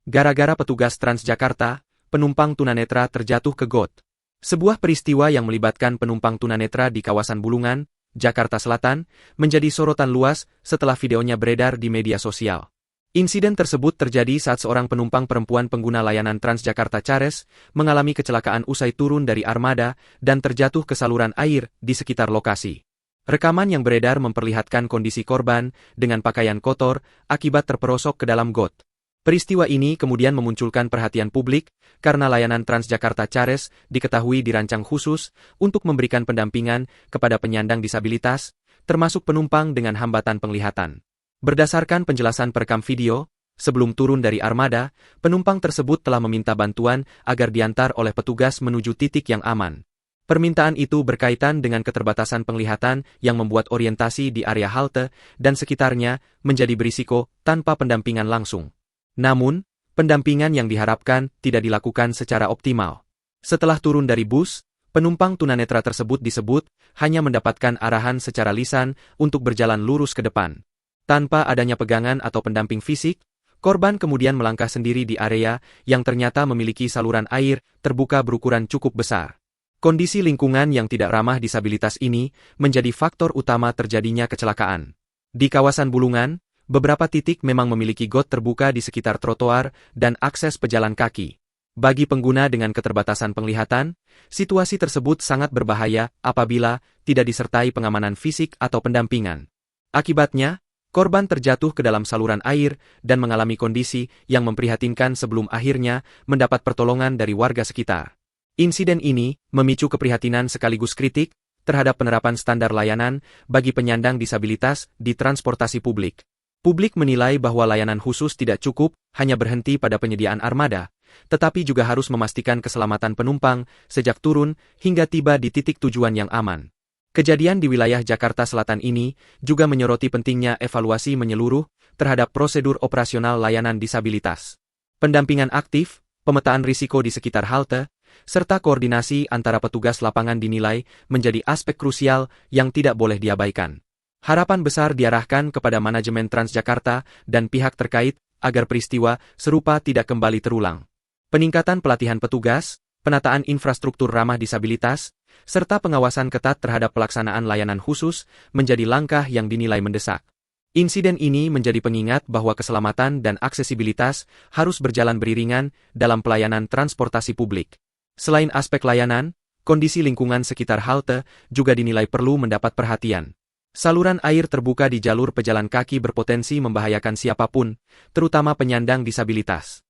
Gara-gara petugas Transjakarta, penumpang tunanetra terjatuh ke got. Sebuah peristiwa yang melibatkan penumpang tunanetra di kawasan Bulungan, Jakarta Selatan, menjadi sorotan luas setelah videonya beredar di media sosial. Insiden tersebut terjadi saat seorang penumpang perempuan pengguna layanan Transjakarta Chares mengalami kecelakaan usai turun dari armada dan terjatuh ke saluran air di sekitar lokasi. Rekaman yang beredar memperlihatkan kondisi korban dengan pakaian kotor akibat terperosok ke dalam got. Peristiwa ini kemudian memunculkan perhatian publik karena layanan Transjakarta Chares diketahui dirancang khusus untuk memberikan pendampingan kepada penyandang disabilitas, termasuk penumpang dengan hambatan penglihatan. Berdasarkan penjelasan perekam video, sebelum turun dari armada, penumpang tersebut telah meminta bantuan agar diantar oleh petugas menuju titik yang aman. Permintaan itu berkaitan dengan keterbatasan penglihatan yang membuat orientasi di area halte dan sekitarnya menjadi berisiko tanpa pendampingan langsung. Namun, pendampingan yang diharapkan tidak dilakukan secara optimal. Setelah turun dari bus, penumpang tunanetra tersebut disebut hanya mendapatkan arahan secara lisan untuk berjalan lurus ke depan. Tanpa adanya pegangan atau pendamping fisik, korban kemudian melangkah sendiri di area yang ternyata memiliki saluran air terbuka berukuran cukup besar. Kondisi lingkungan yang tidak ramah disabilitas ini menjadi faktor utama terjadinya kecelakaan. Di kawasan Bulungan, beberapa titik memang memiliki got terbuka di sekitar trotoar dan akses pejalan kaki. Bagi pengguna dengan keterbatasan penglihatan, situasi tersebut sangat berbahaya apabila tidak disertai pengamanan fisik atau pendampingan. Akibatnya, korban terjatuh ke dalam saluran air dan mengalami kondisi yang memprihatinkan sebelum akhirnya mendapat pertolongan dari warga sekitar. Insiden ini memicu keprihatinan sekaligus kritik terhadap penerapan standar layanan bagi penyandang disabilitas di transportasi publik. Publik menilai bahwa layanan khusus tidak cukup hanya berhenti pada penyediaan armada, tetapi juga harus memastikan keselamatan penumpang sejak turun hingga tiba di titik tujuan yang aman. Kejadian di wilayah Jakarta Selatan ini juga menyoroti pentingnya evaluasi menyeluruh terhadap prosedur operasional layanan disabilitas. Pendampingan aktif, pemetaan risiko di sekitar halte, serta koordinasi antara petugas lapangan dinilai menjadi aspek krusial yang tidak boleh diabaikan. Harapan besar diarahkan kepada manajemen Transjakarta dan pihak terkait agar peristiwa serupa tidak kembali terulang. Peningkatan pelatihan petugas, penataan infrastruktur ramah disabilitas, serta pengawasan ketat terhadap pelaksanaan layanan khusus menjadi langkah yang dinilai mendesak. Insiden ini menjadi pengingat bahwa keselamatan dan aksesibilitas harus berjalan beriringan dalam pelayanan transportasi publik. Selain aspek layanan, kondisi lingkungan sekitar halte juga dinilai perlu mendapat perhatian. Saluran air terbuka di jalur pejalan kaki berpotensi membahayakan siapapun, terutama penyandang disabilitas.